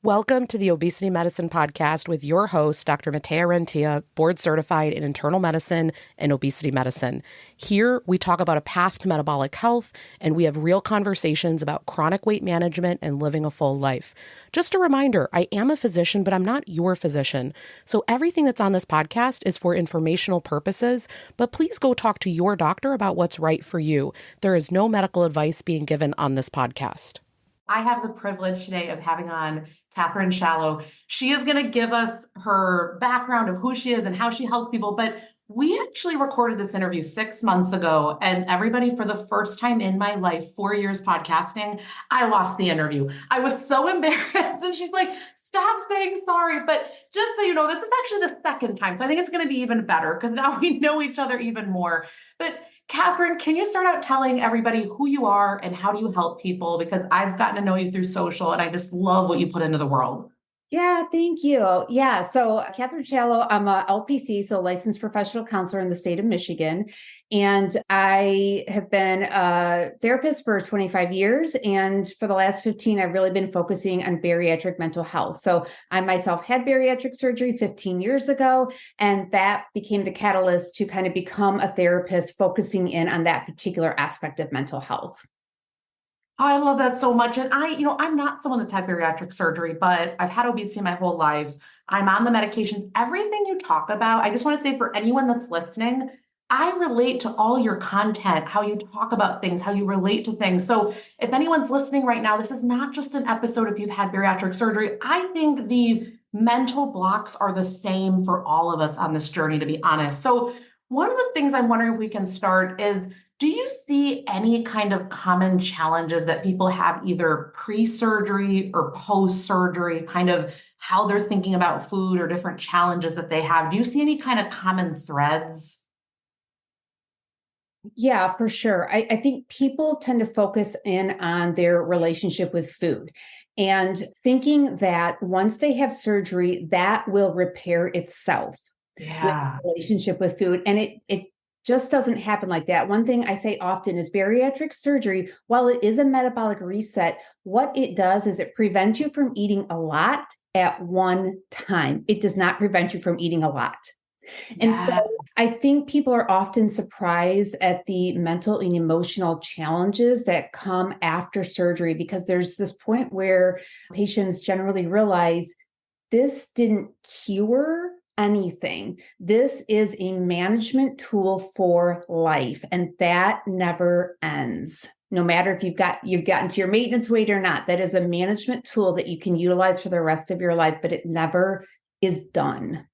Welcome to the Obesity Medicine Podcast with your host, Dr. Rentea, board certified in internal medicine and obesity medicine. Here, we talk about a path to metabolic health, and we have real conversations about chronic weight management and living a full life. Just a reminder, I am a physician, but I'm not your physician. So everything that's on this podcast is for informational purposes, but please go talk to your doctor about what's right for you. There is no medical advice being given on this podcast. I have the privilege today of having on Kathryn Shallow. She is going to give us her background of who she is and how she helps people. But we actually recorded this interview 6 months ago, and everybody, for the first time in my life, 4 years podcasting, I lost the interview. I was so embarrassed. And she's like, stop saying sorry. But just so you know, this is actually the second time. So I think it's going to be even better because now we know each other even more. But Kathryn, can you start out telling everybody who you are and how do you help people? Because I've gotten to know you through social and I just love what you put into the world. Yeah, thank you. Yeah, so Kathryn Shallow, I'm a LPC, so licensed professional counselor in the state of Michigan. And I have been a therapist for 25 years. And for the last 15, I've really been focusing on bariatric mental health. So I myself had bariatric surgery 15 years ago, and that became the catalyst to kind of become a therapist focusing in on that particular aspect of mental health. I love that so much. And I'm not someone that's had bariatric surgery, but I've had obesity my whole life. I'm on the medications. Everything you talk about, I just want to say for anyone that's listening, I relate to all your content, how you talk about things, how you relate to things. So if anyone's listening right now, this is not just an episode if you've had bariatric surgery. I think the mental blocks are the same for all of us on this journey, to be honest. So one of the things I'm wondering if we can start is, do you see any kind of common challenges that people have either pre-surgery or post-surgery, kind of how they're thinking about food or different challenges that they have? Do you see any kind of common threads? Yeah, for sure. I think people tend to focus in on their relationship with food and thinking that once they have surgery, that will repair itself with Yeah. relationship with food. And it just doesn't happen like that. One thing I say often is bariatric surgery, while it is a metabolic reset, what it does is it prevents you from eating a lot at one time. It does not prevent you from eating a lot. And so I think people are often surprised at the mental and emotional challenges that come after surgery, because there's this point where patients generally realize this didn't cure anything. This is a management tool for life, and that never ends. No matter if you've gotten to your maintenance weight or not, that is a management tool that you can utilize for the rest of your life, but it never is done.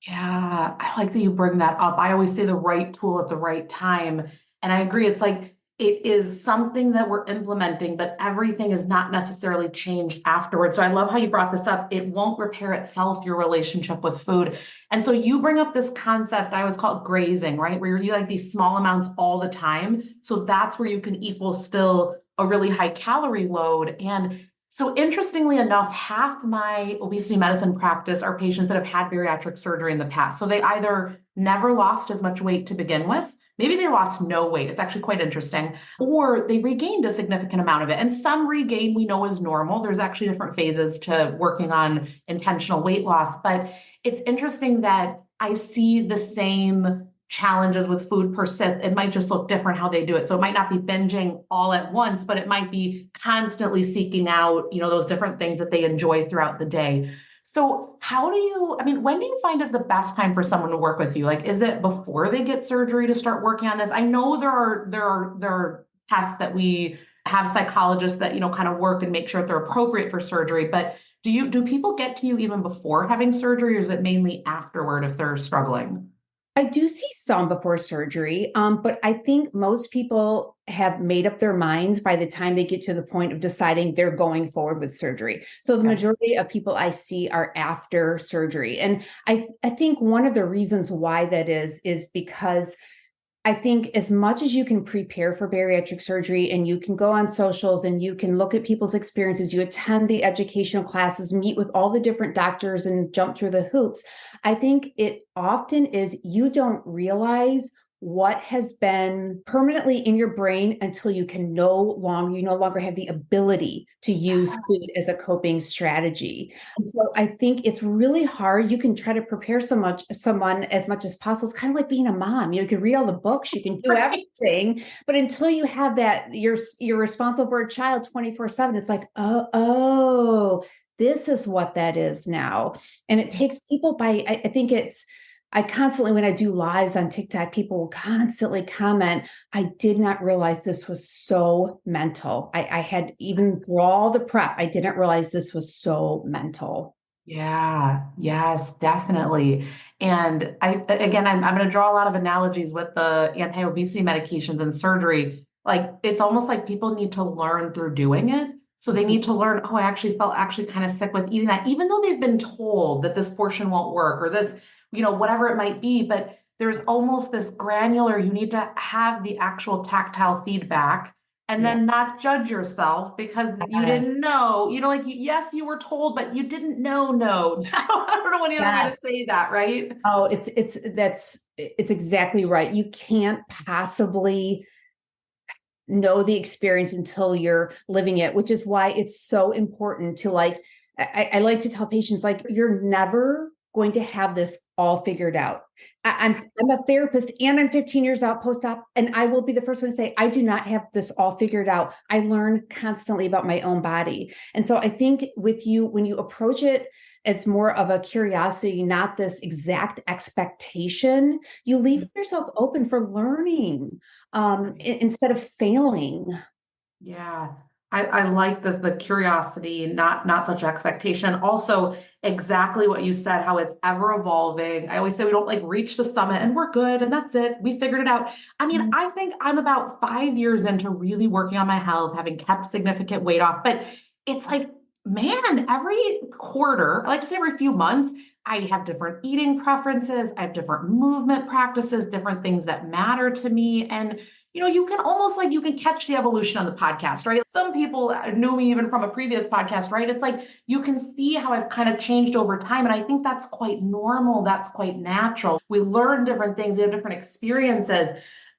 Yeah, I like that you bring that up. I always say the right tool at the right time. And I agree. It's like it is something that we're implementing, but everything is not necessarily changed afterwards. So I love how you brought this up. It won't repair itself, your relationship with food. And so you bring up this concept, I always call it grazing, right? Where you eat like these small amounts all the time. So that's where you can equal still a really high calorie load. And so interestingly enough, half my obesity medicine practice are patients that have had bariatric surgery in the past. So they either never lost as much weight to begin with, maybe they lost no weight. It's actually quite interesting. Or they regained a significant amount of it. And some regain we know is normal. There's actually different phases to working on intentional weight loss. But it's interesting that I see the same challenges with food persist. It might just look different how they do it. So it might not be binging all at once, but it might be constantly seeking out, those different things that they enjoy throughout the day. So when do you find is the best time for someone to work with you? Like, is it before they get surgery to start working on this? I know there are tests that we have psychologists that, kind of work and make sure that they're appropriate for surgery, but do people get to you even before having surgery, or is it mainly afterward if they're struggling? I do see some before surgery, but I think most people have made up their minds by the time they get to the point of deciding they're going forward with surgery. So the majority of people I see are after surgery. And I think one of the reasons why that is because I think as much as you can prepare for bariatric surgery and you can go on socials and you can look at people's experiences, you attend the educational classes, meet with all the different doctors and jump through the hoops. I think it often is you don't realize what has been permanently in your brain until you no longer have the ability to use food as a coping strategy. And so I think it's really hard. You can try to prepare someone as much as possible. It's kind of like being a mom. You can read all the books, you can do everything, but until you have that, you're responsible for a child 24/7. It's like, oh, this is what that is now. And it takes people I think I constantly, when I do lives on TikTok, people will constantly comment, I did not realize this was so mental. I had, even through all the prep, I didn't realize this was so mental. Yeah, yes, definitely. And I'm going to draw a lot of analogies with the anti-obesity medications and surgery. Like, it's almost like people need to learn through doing it. So they need to learn, oh, I actually felt kind of sick with eating that, even though they've been told that this portion won't work or this, whatever it might be. But there's almost this granular, you need to have the actual tactile feedback and then not judge yourself because you didn't know, like, yes, you were told, but you didn't know. No, I don't know any other way to say that, right? Oh, it's exactly right. You can't possibly know the experience until you're living it, which is why it's so important to I like to tell patients, like, you're never going to have this all figured out. I'm a therapist and I'm 15 years out post-op, and I will be the first one to say, I do not have this all figured out. I learn constantly about my own body. And so I think with you, when you approach it as more of a curiosity, not this exact expectation, you leave yourself open for learning instead of failing. Yeah. I like the curiosity, not such expectation. Also, exactly what you said, how it's ever evolving. I always say we don't like reach the summit and we're good and that's it. We figured it out. I mean, I think I'm about 5 years into really working on my health, having kept significant weight off, but it's like, man, every quarter, I like to say every few months, I have different eating preferences. I have different movement practices, different things that matter to me. And you can almost like you can catch the evolution on the podcast, right? Some people knew me even from a previous podcast, right? It's like you can see how I've kind of changed over time. And I think that's quite normal. That's quite natural. We learn different things, we have different experiences.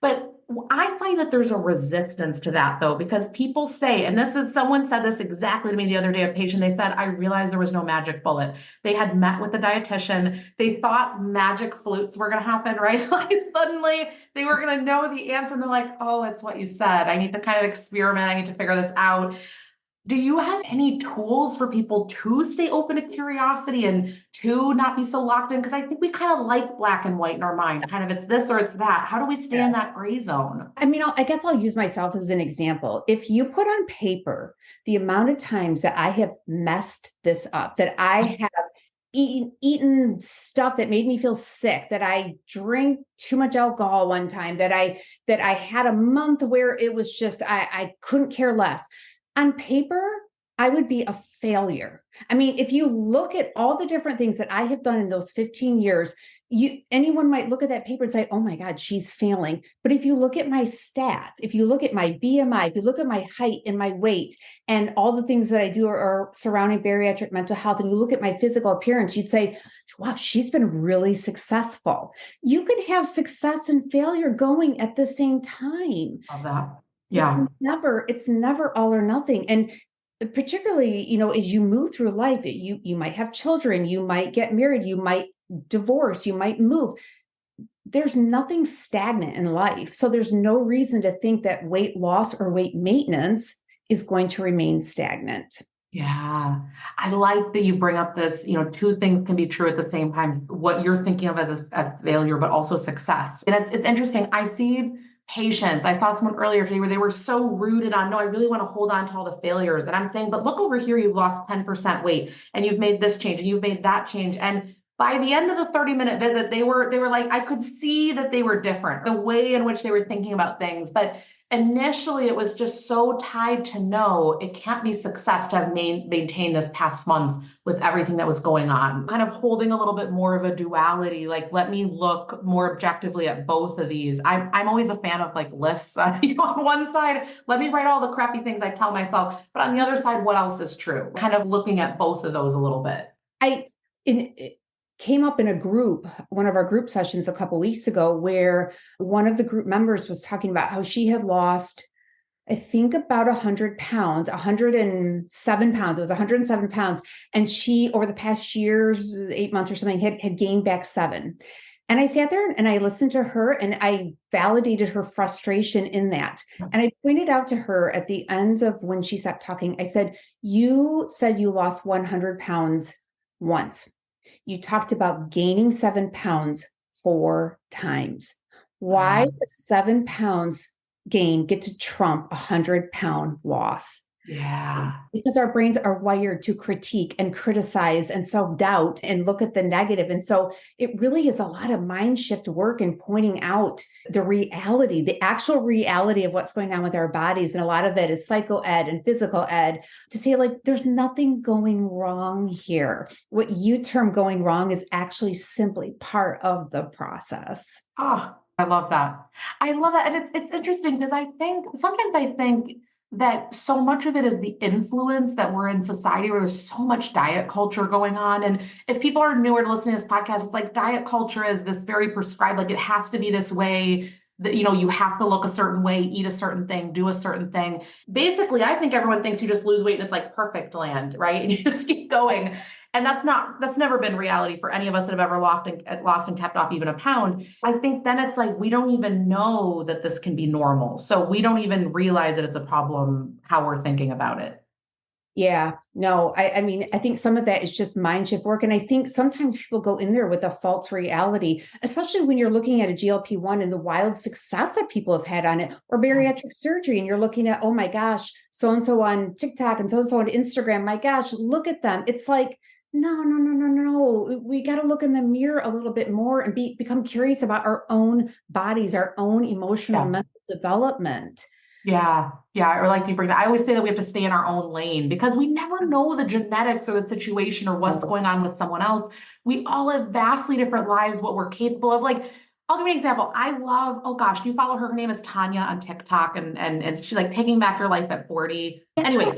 But I find that there's a resistance to that though, because people say, and someone said this exactly to me the other day, a patient, they said, I realized there was no magic bullet. They had met with the dietitian. They thought magic flutes were going to happen, right? Like suddenly they were going to know the answer. And they're like, oh, it's what you said. I need to kind of experiment. I need to figure this out. Do you have any tools for people to stay open to curiosity and to not be so locked in? Because I think we kind of like black and white in our mind, kind of it's this or it's that. How do we stay in that gray zone? I mean, I guess I'll use myself as an example. If you put on paper the amount of times that I have messed this up, that I have eaten stuff that made me feel sick, that I drank too much alcohol one time, that I had a month where it was just I couldn't care less. On paper, I would be a failure. I mean, if you look at all the different things that I have done in those 15 years, anyone might look at that paper and say, oh my God, she's failing. But if you look at my stats, if you look at my BMI, if you look at my height and my weight and all the things that I do are surrounding bariatric mental health, and you look at my physical appearance, you'd say, wow, she's been really successful. You can have success and failure going at the same time. Love that. Yeah. It's never all or nothing. And particularly, as you move through life, you might have children, you might get married, you might divorce, you might move. There's nothing stagnant in life. So there's no reason to think that weight loss or weight maintenance is going to remain stagnant. Yeah. I like that you bring up this, two things can be true at the same time. What you're thinking of as a failure, but also success. And it's interesting. I see patients. I saw someone earlier today where they were so rooted on, no, I really want to hold on to all the failures. And I'm saying, but look over here, you've lost 10% weight and you've made this change and you've made that change. And by the end of the 30-minute visit, they were like, I could see that they were different, the way in which they were thinking about things. But initially it was just so tied to no, it can't be success to have maintained this past month with everything that was going on. Kind of holding a little bit more of a duality, like let me look more objectively at both of these. I'm always a fan of like lists. On one side, let me write all the crappy things I tell myself, but on the other side, what else is true? Kind of looking at both of those a little bit. came up in a group, one of our group sessions a couple weeks ago, where one of the group members was talking about how she had lost, I think, about 100 pounds, 107 pounds. It was 107 pounds. And she, over the past years, 8 months or something, had gained back 7. And I sat there and I listened to her and I validated her frustration in that. And I pointed out to her at the end of when she stopped talking, I said, you said you lost 100 pounds once. You talked about gaining 7 pounds 4 times. Why does 7 pounds gain get to trump 100-pound loss? Yeah. Because our brains are wired to critique and criticize and self-doubt and look at the negative. And so it really is a lot of mind shift work and pointing out the reality, the actual reality of what's going on with our bodies. And a lot of it is psycho ed and physical ed to say, like, there's nothing going wrong here. What you term going wrong is actually simply part of the process. Oh, I love that. I love that. And it's interesting because sometimes I think that so much of it is the influence that we're in society where there's so much diet culture going on. And if people are newer to listening to this podcast, it's like diet culture is this very prescribed, like it has to be this way, that, you have to look a certain way, eat a certain thing, do a certain thing. Basically, I think everyone thinks you just lose weight and it's like perfect land, right? And you just keep going. And that's never been reality for any of us that have ever lost and kept off even a pound. I think then it's like, we don't even know that this can be normal. So we don't even realize that it's a problem, how we're thinking about it. Yeah, no, I mean, I think some of that is just mind shift work. And I think sometimes people go in there with a false reality, especially when you're looking at a GLP-1 and the wild success that people have had on it, or bariatric surgery. And you're looking at, oh my gosh, so-and-so on TikTok and so-and-so on Instagram. My gosh, look at them. It's like, no. We got to look in the mirror a little bit more and become curious about our own bodies, our own emotional, mental development. Yeah. Or like you bring that. I always say that we have to stay in our own lane because we never know the genetics or the situation or what's going on with someone else. We all have vastly different lives, what we're capable of. Like, I'll give you an example. I love, oh gosh, do you follow her? Her name is Tanya on TikTok and she's like taking back your life at 40. Anyway,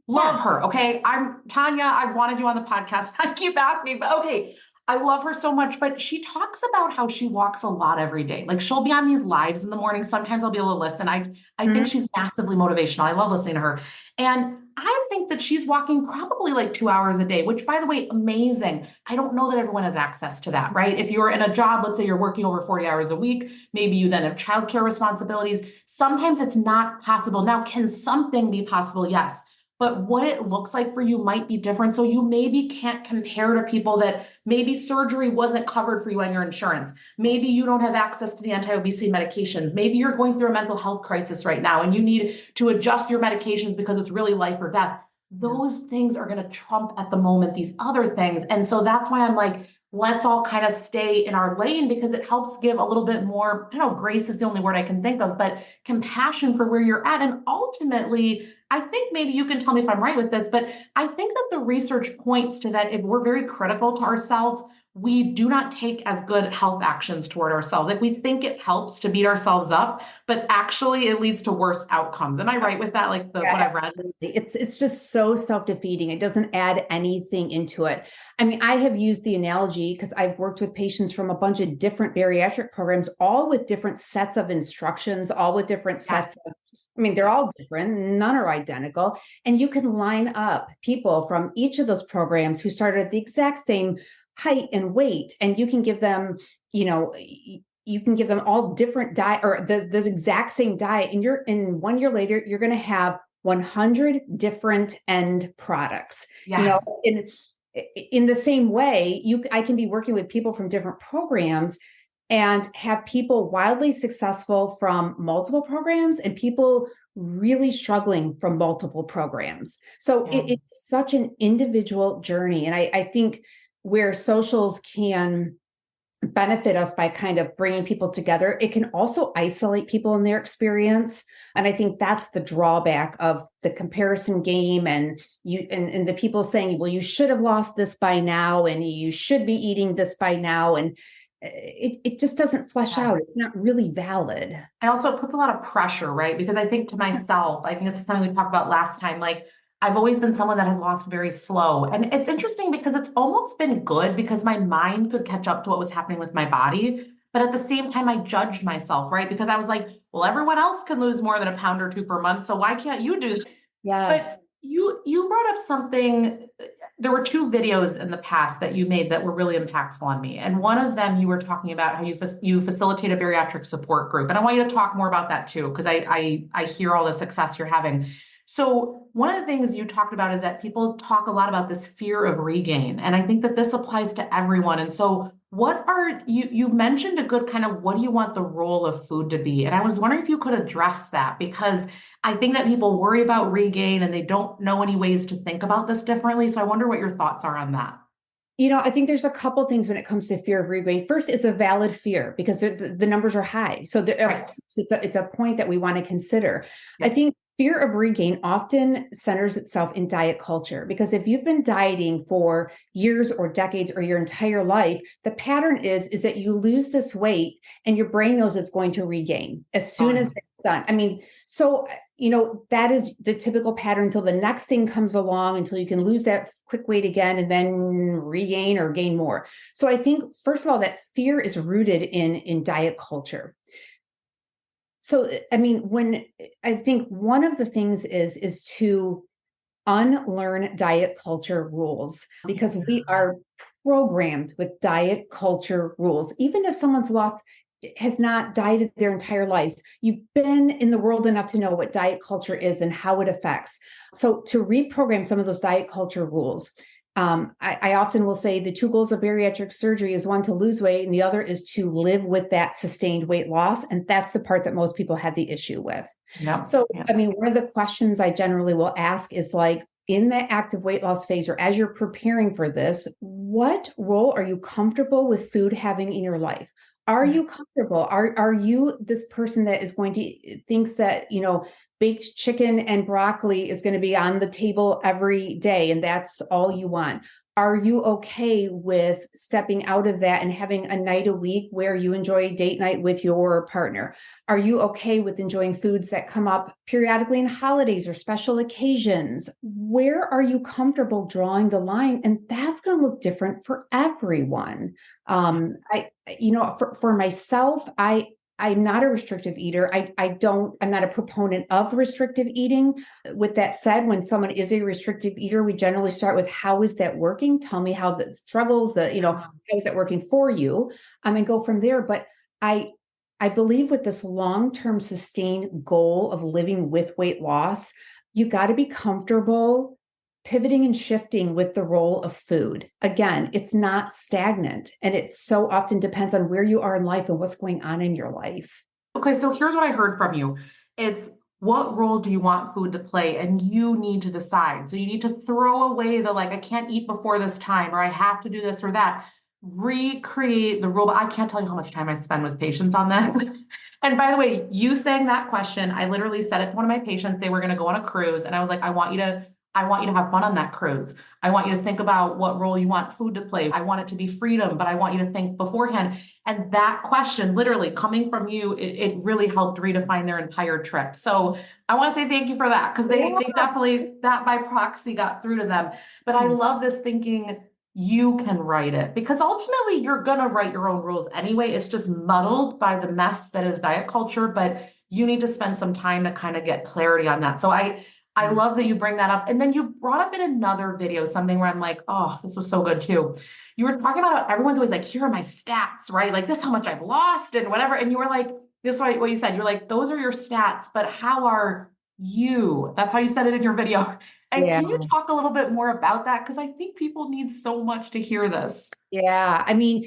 love her. Okay. I'm Tanya. I wanted you on the podcast. I keep asking, but okay. I love her so much, but she talks about how she walks a lot every day. Like she'll be on these lives in the morning. Sometimes I'll be able to listen. I think she's massively motivational. I love listening to her. And I think that she's walking probably like 2 hours a day, which by the way, amazing. I don't know that everyone has access to that, right? If you're in a job, let's say you're working over 40 hours a week, maybe you then have childcare responsibilities. Sometimes it's not possible. Now, can something be possible? Yes. But what it looks like for you might be different. So you maybe can't compare to people that maybe surgery wasn't covered for you on your insurance. Maybe you don't have access to the anti-obesity medications. Maybe you're going through a mental health crisis right now and you need to adjust your medications because it's really life or death. Those things are going to trump at the moment these other things. And so that's why I'm like, let's all kind of stay in our lane because it helps give a little bit more, grace is the only word I can think of, but compassion for where you're at. And ultimately, I think maybe you can tell me if I'm right with this, but I think that the research points to that if we're very critical to ourselves, we do not take as good health actions toward ourselves. Like we think it helps to beat ourselves up, but actually it leads to worse outcomes. Am I right with that? Like what I've read? It's just so self-defeating. It doesn't add anything into it. I mean, I have used the analogy because I've worked with patients from a bunch of different bariatric programs, all with different sets of instructions, all with different sets of, I mean, they're all different, none are identical. And you can line up people from each of those programs who started at the exact same height and weight, and you can give them, you can give them all different diet or the exact same diet. And in 1 year later, you're going to have 100 different end products. Yes. In the same way, I can be working with people from different programs and have people wildly successful from multiple programs and people really struggling from multiple programs. So it's such an individual journey. And I think where socials can benefit us by kind of bringing people together, it can also isolate people in their experience. And I think that's the drawback of the comparison game and the people saying, well, you should have lost this by now and you should be eating this by now. And it just doesn't flesh out. It's not really valid. And also it puts a lot of pressure, right? Because I think to myself, I think it's something we talked about last time, like I've always been someone that has lost very slow. And it's interesting because it's almost been good because my mind could catch up to what was happening with my body. But at the same time, I judged myself, right? Because I was like, well, everyone else can lose more than a pound or two per month. So why can't you do that? But Yes. you brought up something. There were two videos in the past that you made that were really impactful on me. And one of them, you were talking about how you facilitate a bariatric support group. And I want you to talk more about that too, because I hear all the success you're having. So one of the things you talked about is that people talk a lot about this fear of regain. And I think that this applies to everyone. And so what are you mentioned a good kind of what do you want the role of food to be? And I was wondering if you could address that because I think that people worry about regain and they don't know any ways to think about this differently. So I wonder what your thoughts are on that. I think there's a couple things when it comes to fear of regain. First, it's a valid fear because the numbers are high. So Right. it's a point that we want to consider. I Yep. think fear of regain often centers itself in diet culture because if you've been dieting for years or decades or your entire life, the pattern is that you lose this weight and your brain knows it's going to regain as soon as it's done. I mean, so that is the typical pattern until the next thing comes along, until you can lose that quick weight again and then regain or gain more. So I think, first of all, that fear is rooted in diet culture. So, I mean, when I think one of the things is to unlearn diet culture rules because we are programmed with diet culture rules. Even if someone's has not dieted their entire lives, you've been in the world enough to know what diet culture is and how it affects. So to reprogram some of those diet culture rules, I often will say the two goals of bariatric surgery is one to lose weight and the other is to live with that sustained weight loss. And that's the part that most people have the issue with. Yep. So, Yep. I mean, one of the questions I generally will ask is like, in the active weight loss phase, or as you're preparing for this, what role are you comfortable with food having in your life? Are you comfortable? Are you this person that is going to thinks that, baked chicken and broccoli is going to be on the table every day and that's all you want? Are you okay with stepping out of that and having a night a week where you enjoy date night with your partner? Are you okay with enjoying foods that come up periodically in holidays or special occasions? Where are you comfortable drawing the line? And that's going to look different for everyone. For myself, I'm not a restrictive eater. I'm not a proponent of restrictive eating. With that said, when someone is a restrictive eater, we generally start with how is that working? Tell me how the struggles, how is that working for you? And go from there. But I believe with this long-term sustained goal of living with weight loss, you got to be comfortable pivoting and shifting with the role of food. Again, it's not stagnant and it so often depends on where you are in life and what's going on in your life. Okay, so here's what I heard from you. It's what role do you want food to play? And you need to decide. So you need to throw away the like, I can't eat before this time, or I have to do this or that. Recreate the role. I can't tell you how much time I spend with patients on this. And by the way, you saying that question, I literally said it to one of my patients. They were going to go on a cruise, and I was like, I want you to have fun on that cruise. I want you to think about what role you want food to play. I want it to be freedom, but I want you to think beforehand. And that question, literally coming from you, it really helped redefine their entire trip. So I want to say thank you for that because they definitely, that by proxy got through to them. But I love this thinking you can write it because ultimately you're going to write your own rules anyway. It's just muddled by the mess that is diet culture, but you need to spend some time to kind of get clarity on that. So I love that you bring that up. And then you brought up in another video, something where I'm like, oh, this was so good too. You were talking about everyone's always like, here are my stats, right? Like this, how much I've lost and whatever. And you were like, this is what you said. You're like, those are your stats, but how are you? That's how you said it in your video. And Yeah. can you talk a little bit more about that? Because I think people need so much to hear this. Yeah. I mean,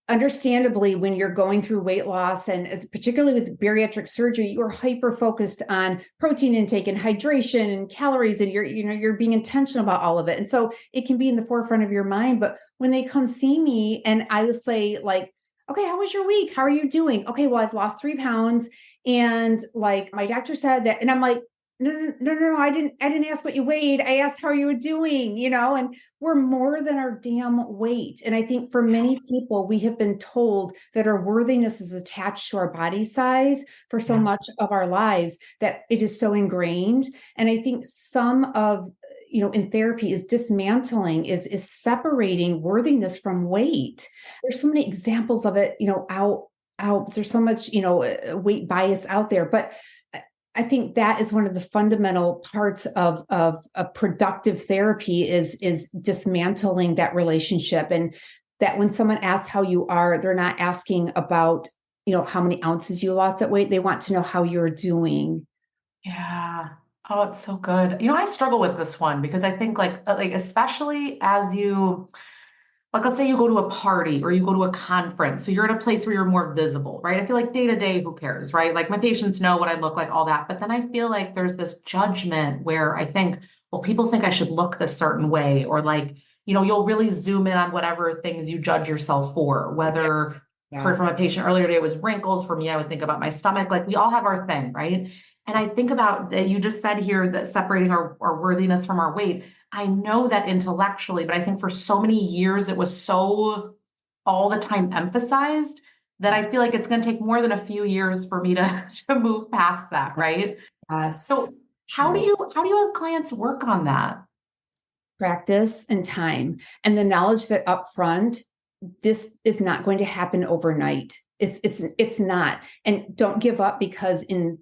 understandably, when you're going through weight loss and particularly with bariatric surgery, you're hyper focused on protein intake and hydration and calories, and you're being intentional about all of it. And so it can be in the forefront of your mind. But when they come see me and I will say like, okay, how was your week? How are you doing? Okay, well, I've lost 3 pounds. And like my doctor said that, and I'm like, no, I didn't ask what you weighed. I asked how you were doing, and we're more than our damn weight. And I think for many people, we have been told that our worthiness is attached to our body size for so Yeah. much of our lives that it is so ingrained. And I think some of, in therapy is dismantling, is separating worthiness from weight. There's so many examples of it, out. There's so much, weight bias out there, but I think that is one of the fundamental parts of a productive therapy is dismantling that relationship. And that when someone asks how you are, they're not asking about, how many ounces you lost at weight. They want to know how you're doing. Yeah. Oh, it's so good. I struggle with this one because I think like especially as you like let's say you go to a party or you go to a conference, so you're in a place where you're more visible, right? I feel like day to day, who cares, right? Like my patients know what I look like, all that. But then I feel like there's this judgment where I think, well, people think I should look this certain way, or like, you'll really zoom in on whatever things you judge yourself for, whether heard Yeah. from a patient earlier today, it was wrinkles. For me, I would think about my stomach. Like we all have our thing, right? And I think about that you just said here that separating our worthiness from our weight. I know that intellectually, but I think for so many years it was so all the time emphasized that I feel like it's going to take more than a few years for me to to move past that, right? Yes. So how do you have clients work on that? Practice and time, and the knowledge that upfront, this is not going to happen overnight. It's not. And don't give up because in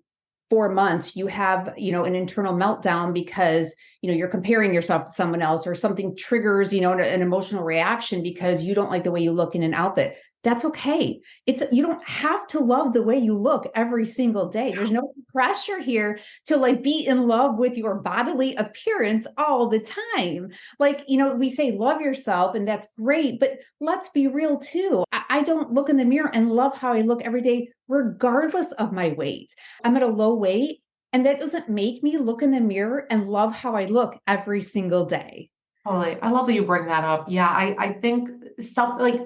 4 months you have, an internal meltdown because, you're comparing yourself to someone else, or something triggers, an emotional reaction because you don't like the way you look in an outfit. That's okay. You don't have to love the way you look every single day. There's no pressure here to like be in love with your bodily appearance all the time. Like, we say love yourself and that's great, but let's be real too. I don't look in the mirror and love how I look every day, regardless of my weight. I'm at a low weight, and that doesn't make me look in the mirror and love how I look every single day. Totally. I love that you bring that up. Yeah, I think some like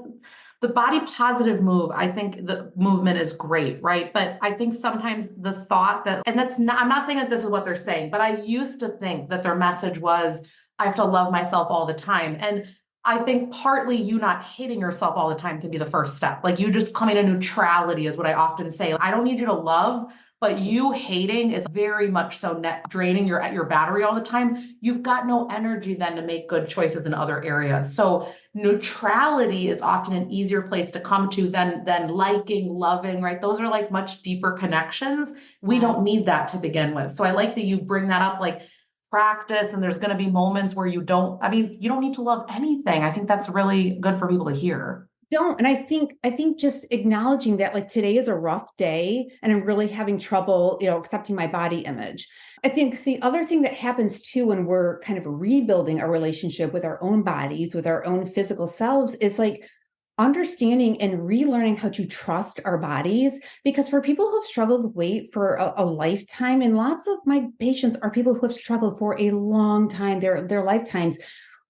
the body positive move, I think the movement is great, right? But I think sometimes the thought that, and that's not, I'm not saying that this is what they're saying, but I used to think that their message was, I have to love myself all the time. And I think partly you not hating yourself all the time can be the first step. Like you just coming to neutrality is what I often say. I don't need you to love, but you hating is very much so net draining your battery all the time. You've got no energy then to make good choices in other areas. So neutrality is often an easier place to come to than liking, loving, right? Those are like much deeper connections. We don't need that to begin with. So I like that you bring that up, like practice, and there's going to be moments where you don't, I mean, you don't need to love anything. I think that's really good for people to hear. Don't. And I think just acknowledging that like today is a rough day and I'm really having trouble, accepting my body image. I think the other thing that happens too when we're kind of rebuilding our relationship with our own bodies, with our own physical selves, is like understanding and relearning how to trust our bodies. Because for people who've struggled with weight for a lifetime, and lots of my patients are people who have struggled for a long time, their lifetimes,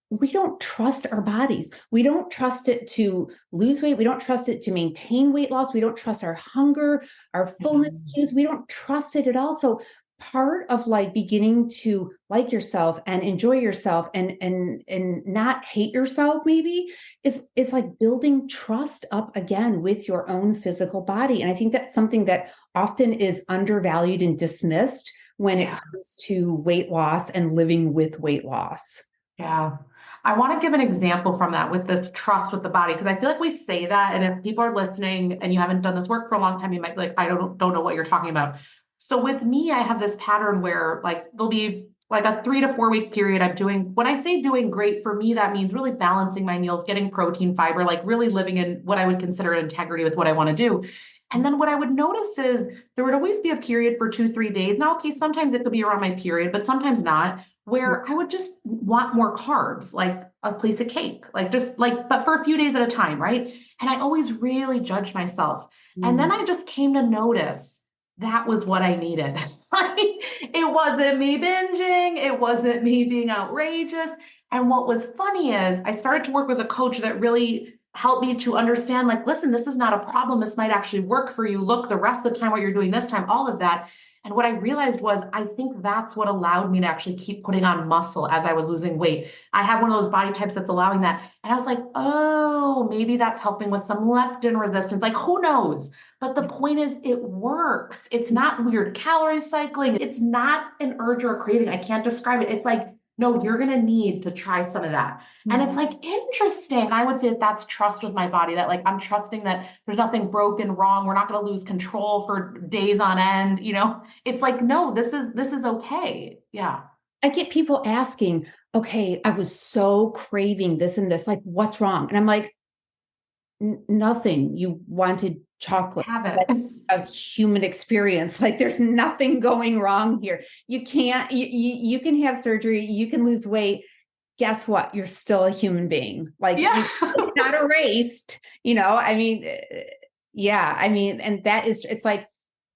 we don't trust our bodies. We don't trust it to lose weight. We don't trust it to maintain weight loss. We don't trust our hunger, our fullness cues. We don't trust it at all. So part of like beginning to like yourself and enjoy yourself and not hate yourself maybe is like building trust up again with your own physical body. And I think that's something that often is undervalued and dismissed when it comes to weight loss and living with weight loss. Yeah. I want to give an example from that with this trust with the body, because I feel like we say that, and if people are listening and you haven't done this work for a long time, you might be like, I don't know what you're talking about. So with me, I have this pattern where like there'll be like a 3 to 4 week period I'm doing, when I say doing great, for me, that means really balancing my meals, getting protein, fiber, like really living in what I would consider integrity with what I want to do. And then what I would notice is there would always be a period for 2, 3 days. Now, okay, sometimes it could be around my period, but sometimes not, where I would just want more carbs, like a piece of cake, like just like, but for a few days at a time, right? And I always really judged myself. And then I just came to notice that was what I needed. It wasn't me binging, it wasn't me being outrageous. And what was funny is I started to work with a coach that really helped me to understand, like, listen, this is not a problem. This might actually work for you. Look, the rest of the time, what you're doing this time, all of that. And what I realized was, I think that's what allowed me to actually keep putting on muscle as I was losing weight. I have one of those body types that's allowing that. And I was like, oh, maybe that's helping with some leptin resistance. Like, who knows? But the point is, it works. It's not weird calorie cycling. It's not an urge or a craving. I can't describe it. It's like, no, you're going to need to try some of that. And it's like, interesting. I would say that that's trust with my body, that like, I'm trusting that there's nothing broken, wrong. We're not going to lose control for days on end. It's like, no, this is okay. Yeah. I get people asking, okay, I was so craving this and this, like, what's wrong? And I'm like, nothing. You wanted chocolate. Have it. That's a human experience. Like, there's nothing going wrong here. You can't, you can have surgery, you can lose weight. Guess what? You're still a human being. Like, Yeah. it's not erased, I mean, yeah, I mean, and that is, it's like,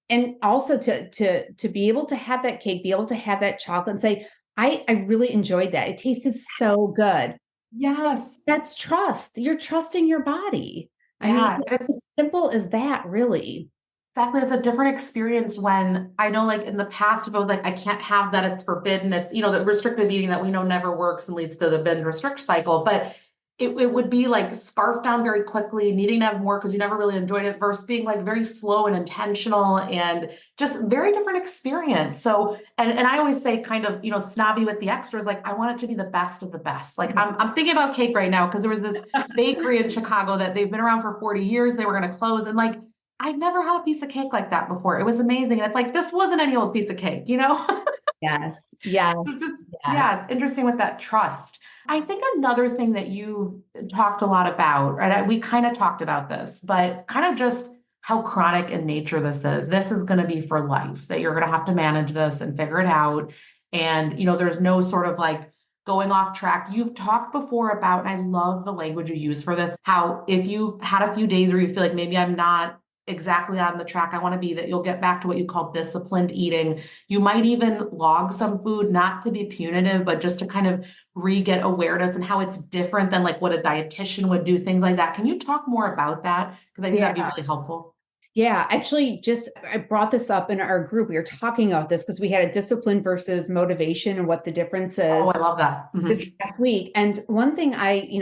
and also to be able to have that cake, be able to have that chocolate and say, I really enjoyed that. It tasted so good. Yes. That's trust. You're trusting your body. I Yeah. mean, it's as simple as that, really. Exactly. It's a different experience when I know, like in the past, if I was like, I can't have that, it's forbidden. It's, the restrictive eating that we know never works and leads to the binge restrict cycle. But it would be like scarfed down very quickly, needing to have more because you never really enjoyed it, versus being like very slow and intentional and just very different experience. So, and I always say kind of, snobby with the extras, like I want it to be the best of the best. Like I'm thinking about cake right now because there was this bakery in Chicago that they've been around for 40 years. They were going to close, and like, I'd never had a piece of cake like that before. It was amazing. And it's like, this wasn't any old piece of cake, Yes. Yes. So it's just, Yes. it's interesting with that trust. I think another thing that you've talked a lot about, right? We kind of talked about this, but kind of just how chronic in nature this is. This is going to be for life, that you're going to have to manage this and figure it out. And, there's no sort of like going off track. You've talked before about, and I love the language you use for this, how if you've had a few days where you feel like maybe I'm not exactly on the track I want to be, that you'll get back to what you call disciplined eating. You might even log some food, not to be punitive, but just to kind of re-get awareness and how it's different than like what a dietitian would do, things like that. Can you talk more about that? Because I think that'd be really helpful. Yeah, actually, I brought this up in our group. We were talking about this because we had a discipline versus motivation and what the difference is. Oh, I love that. This past week. And one thing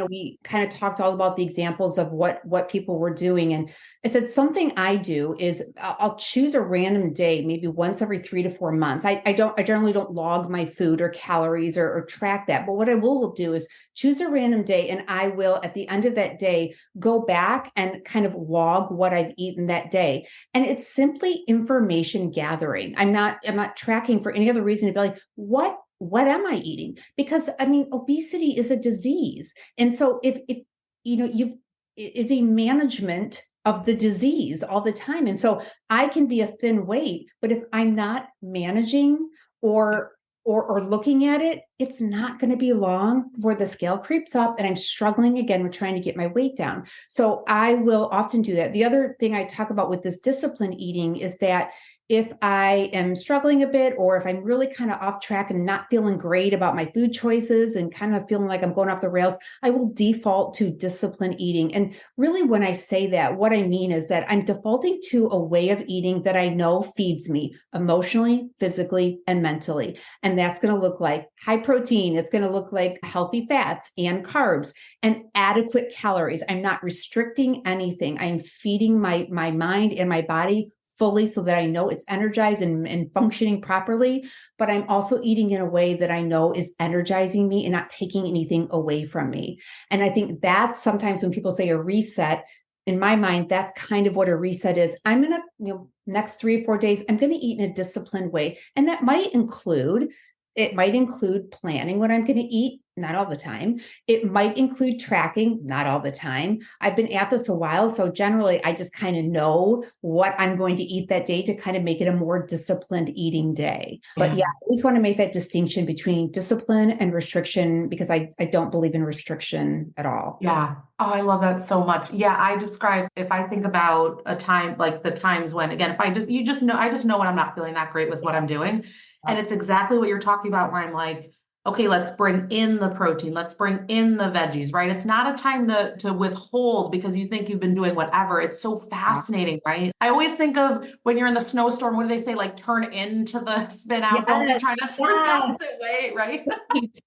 we kind of talked all about the examples of what people were doing. And I said, something I do is I'll choose a random day, maybe once every 3 to 4 months. I generally don't log my food or calories or track that. But what I will do is choose a random day, and I will, at the end of that day, go back and kind of log what I've eaten that day. And it's simply information gathering. I'm not tracking for any other reason to be like, what am I eating? Because I mean, obesity is a disease. And so if it's a management of the disease all the time. And so I can be a thin weight, but if I'm not managing or looking at it, it's not going to be long before the scale creeps up and I'm struggling again with trying to get my weight down. So I will often do that. The other thing I talk about with this discipline eating is that if I am struggling a bit, or if I'm really kind of off track and not feeling great about my food choices and kind of feeling like I'm going off the rails, I will default to discipline eating. And really, when I say that, what I mean is that I'm defaulting to a way of eating that I know feeds me emotionally, physically, and mentally. And that's going to look like high protein. It's going to look like healthy fats and carbs and adequate calories. I'm not restricting anything. I'm feeding my mind and my body fully so that I know it's energized and functioning properly, but I'm also eating in a way that I know is energizing me and not taking anything away from me. And I think that's sometimes when people say a reset, in my mind, that's kind of what a reset is. I'm going to, next 3 or 4 days, I'm going to eat in a disciplined way. And that might include planning what I'm going to eat, not all the time. It might include tracking, not all the time. I've been at this a while, so generally I just kind of know what I'm going to eat that day to kind of make it a more disciplined eating day. But yeah, I always want to make that distinction between discipline and restriction, because I don't believe in restriction at all. Yeah. Oh, I love that so much. Yeah, I describe, if I think about a time, like the times when, again, if I just know when I'm not feeling that great with what I'm doing. And it's exactly what you're talking about, where I'm like, okay, let's bring in the protein, let's bring in the veggies, right? It's not a time to withhold because you think you've been doing whatever. It's so fascinating, right? I always think of when you're in the snowstorm, what do they say? Like turn into the spin out. Don't be Yes, trying to turn the yes. opposite way, right? Right.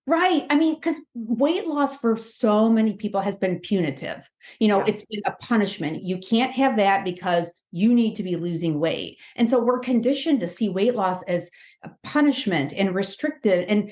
Right. I mean, because weight loss for so many people has been punitive. Yeah. It's been a punishment. You can't have that because you need to be losing weight. And so we're conditioned to see weight loss as a punishment and restrictive. And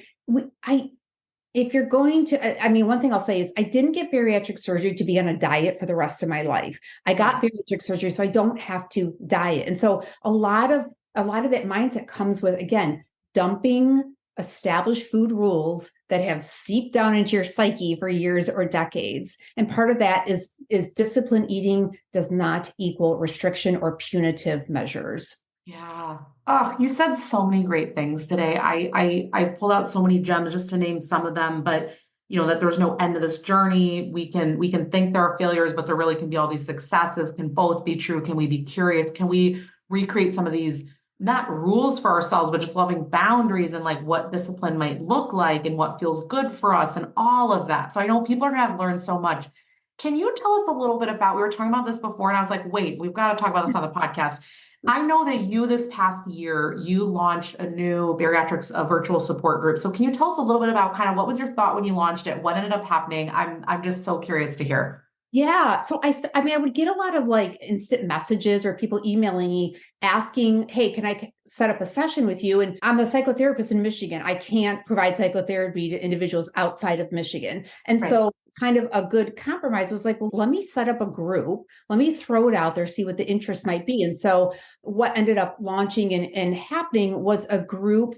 if you're going to, I mean, one thing I'll say is I didn't get bariatric surgery to be on a diet for the rest of my life. I got bariatric surgery so I don't have to diet. And so a lot of that mindset comes with, again, dumping established food rules that have seeped down into your psyche for years or decades. And part of that is disciplined eating does not equal restriction or punitive measures. Yeah. Oh, you said so many great things today. I've pulled out so many gems just to name some of them, but that there's no end to this journey. We can think there are failures, but there really can be all these successes. Can both be true? Can we be curious? Can we recreate some of these not rules for ourselves, but just loving boundaries and like what discipline might look like and what feels good for us and all of that. So I know people are gonna have learned so much. Can you tell us a little bit about, we were talking about this before and I was like, wait, we've got to talk about this on the podcast. I know that you this past year, you launched a new bariatrics virtual support group. So can you tell us a little bit about kind of what was your thought when you launched it? What ended up happening? I'm just so curious to hear. Yeah. So I mean, I would get a lot of like instant messages or people emailing me asking, hey, can I set up a session with you? And I'm a psychotherapist in Michigan. I can't provide psychotherapy to individuals outside of Michigan. And Right. so kind of a good compromise was like, well, let me set up a group. Let me throw it out there, see what the interest might be. And so what ended up launching and happening was a group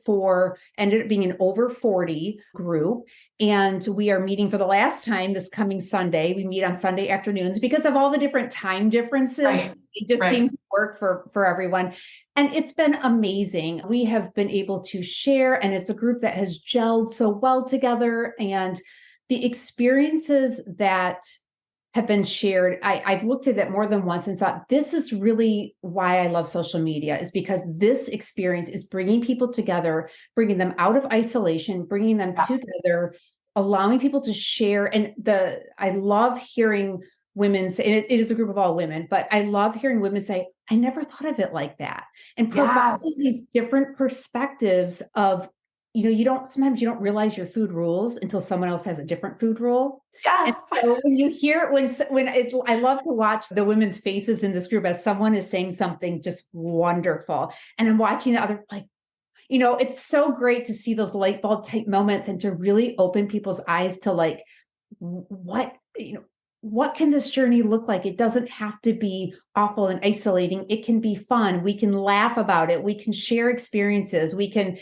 ended up being an over 40 group. And we are meeting for the last time this coming Sunday. We meet on Sunday afternoons because of all the different time differences. Right. It just seemed to work for everyone. And it's been amazing. We have been able to share, and it's a group that has gelled so well together. And the experiences that have been shared, I've looked at it more than once and thought, this is really why I love social media, is because this experience is bringing people together, bringing them out of isolation, bringing them together, allowing people to share. And I love hearing women say, and it is a group of all women, but I love hearing women say, I never thought of it like that. And providing these different perspectives of, sometimes you don't realize your food rules until someone else has a different food rule. Yes. And so when you hear, I love to watch the women's faces in this group as someone is saying something just wonderful. And I'm watching the other, like, it's so great to see those light bulb type moments and to really open people's eyes to like, what can this journey look like? It doesn't have to be awful and isolating. It can be fun. We can laugh about it. We can share experiences. We can,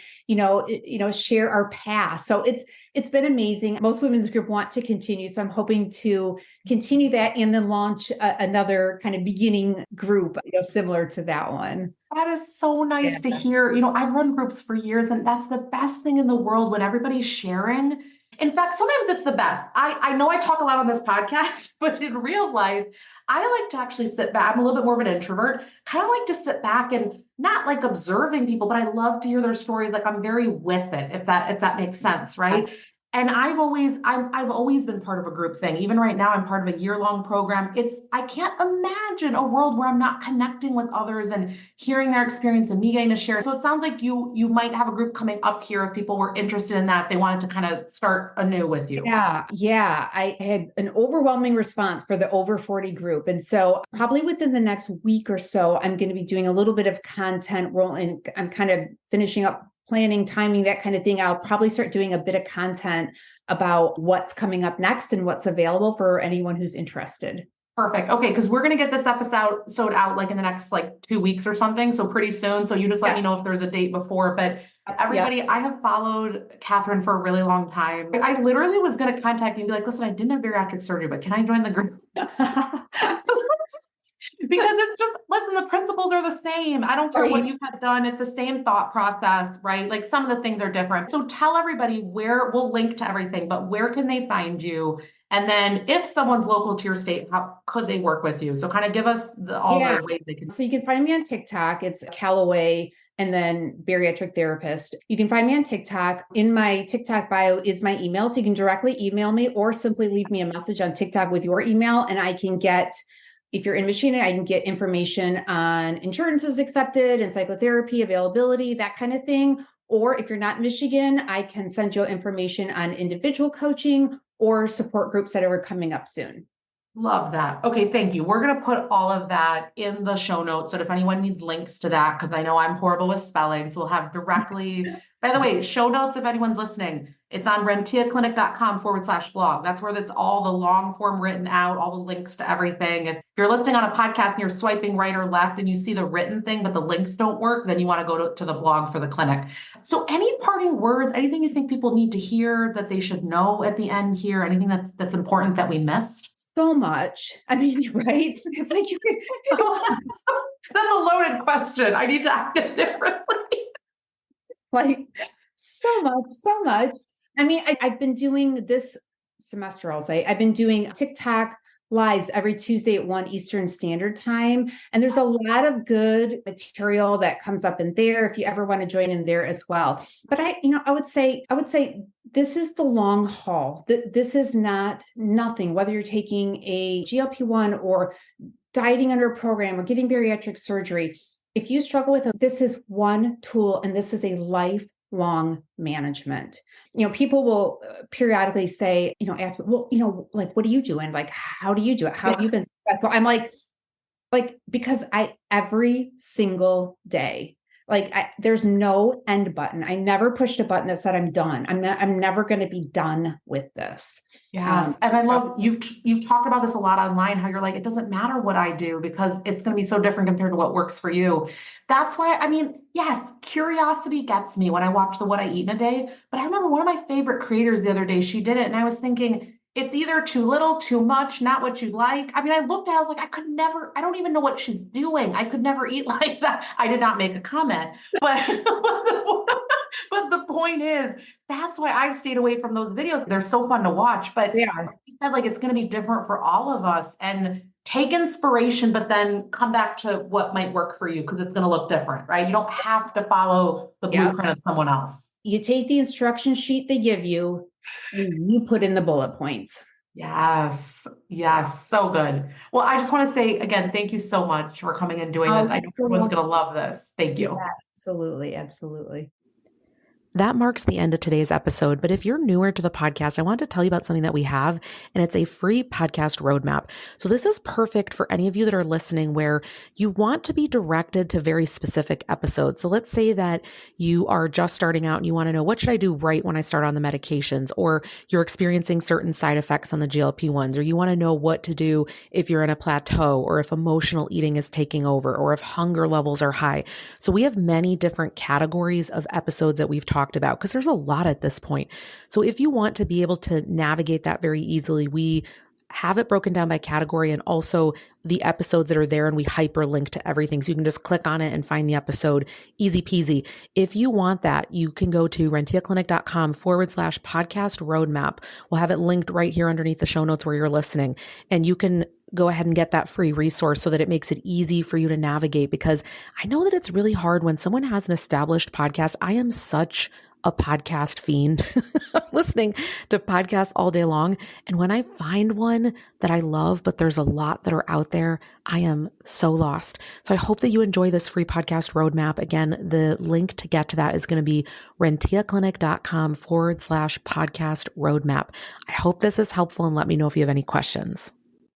share our past. So it's been amazing. Most women's group want to continue. So I'm hoping to continue that and then launch another kind of beginning group, similar to that one. That is so nice to hear. I've run groups for years, and that's the best thing in the world when everybody's sharing. In fact, sometimes it's the best. I know I talk a lot on this podcast, but in real life, I like to actually sit back. I'm a little bit more of an introvert, kind of like to sit back and not like observing people, but I love to hear their stories. Like I'm very with it, if that makes sense, right? And I've always been part of a group thing. Even right now, I'm part of a year-long program. I can't imagine a world where I'm not connecting with others and hearing their experience and me getting to share. So it sounds like you might have a group coming up here if people were interested in that, if they wanted to kind of start anew with you. Yeah. I had an overwhelming response for the over 40 group. And so probably within the next week or so, I'm going to be doing a little bit of content rolling. I'm kind of finishing up planning, timing, that kind of thing. I'll probably start doing a bit of content about what's coming up next and what's available for anyone who's interested. Perfect. Okay, because we're going to get this episode out like in the next like 2 weeks or something. So pretty soon. So you just let me know if there's a date before. But everybody, I have followed Kathryn for a really long time. I literally was going to contact you and be like, listen, I didn't have bariatric surgery, but can I join the group? Because it's just, listen, the principles are the same. I don't care what you've had done. It's the same thought process, right? Like some of the things are different. So tell everybody where, we'll link to everything, but where can they find you? And then if someone's local to your state, how could they work with you? So kind of give us all the ways they can. So you can find me on TikTok. It's Callaway and then bariatric therapist. You can find me on TikTok. In my TikTok bio is my email. So you can directly email me or simply leave me a message on TikTok with your email. And I can get, if you're in Michigan, I can get information on insurances accepted and psychotherapy availability, that kind of thing. Or if you're not in Michigan, I can send you information on individual coaching or support groups that are coming up soon. Love that. Okay, thank you. We're going to put all of that in the show notes. So if anyone needs links to that, because I know I'm horrible with spelling, so we'll have directly, by the way, show notes if anyone's listening. It's on renteaclinic.com/blog. That's where that's all the long form written out, all the links to everything. If you're listening on a podcast and you're swiping right or left and you see the written thing, but the links don't work, then you want to go to the blog for the clinic. So any parting words, anything you think people need to hear that they should know at the end here, anything that's important that we missed? So much. I mean, right? It's like that's a loaded question. I need to ask it differently. Like so much. I mean, I've been doing this semester, I'll say, I've been doing TikTok lives every Tuesday at 1 Eastern Standard Time. And there's a lot of good material that comes up in there if you ever want to join in there as well. But I would say this is the long haul. This is not nothing, whether you're taking a GLP-1 or dieting under a program or getting bariatric surgery. If you struggle with it, this is one tool, and this is a lifelong management. People will periodically say, ask me, well, like, what are you doing? Like, how do you do it? How have you been successful? I'm like, because every single day, there's no end button. I never pushed a button that said I'm done. I'm never going to be done with this. Yes. And I love you've talked about this a lot online, how you're like, it doesn't matter what I do because it's going to be so different compared to what works for you. That's why, yes, curiosity gets me when I watch the What I Eat in a Day, but I remember one of my favorite creators the other day, she did it. And I was thinking, it's either too little, too much, not what you like. I looked at it, I was like, I don't even know what she's doing. I could never eat like that. I did not make a comment, but, but the point is, that's why I've stayed away from those videos. They're so fun to watch, but you said it's going to be different for all of us, and take inspiration, but then come back to what might work for you because it's going to look different, right? You don't have to follow the blueprint of someone else. You take the instruction sheet they give you, and you put in the bullet points. Yes. So good. Well, I just want to say again, thank you so much for coming and doing this. I know everyone's going to love this. Thank you. Yeah, absolutely. That marks the end of today's episode. But if you're newer to the podcast, I want to tell you about something that we have, and it's a free podcast roadmap. So this is perfect for any of you that are listening where you want to be directed to very specific episodes. So let's say that you are just starting out and you want to know, what should I do right when I start on the medications? Or you're experiencing certain side effects on the GLP-1s, or you want to know what to do if you're in a plateau, or if emotional eating is taking over, or if hunger levels are high. So we have many different categories of episodes that we've talked about, because there's a lot at this point. So if you want to be able to navigate that very easily, we have it broken down by category, and also the episodes that are there, and we hyperlink to everything. So you can just click on it and find the episode, easy peasy. If you want that, you can go to renteaclinic.com/podcast roadmap. We'll have it linked right here underneath the show notes where you're listening. And you can go ahead and get that free resource so that it makes it easy for you to navigate, because I know that it's really hard when someone has an established podcast. I am such a podcast fiend. I'm listening to podcasts all day long. And when I find one that I love, but there's a lot that are out there, I am so lost. So I hope that you enjoy this free podcast roadmap. Again, the link to get to that is going to be renteaclinic.com/podcast roadmap. I hope this is helpful, and let me know if you have any questions.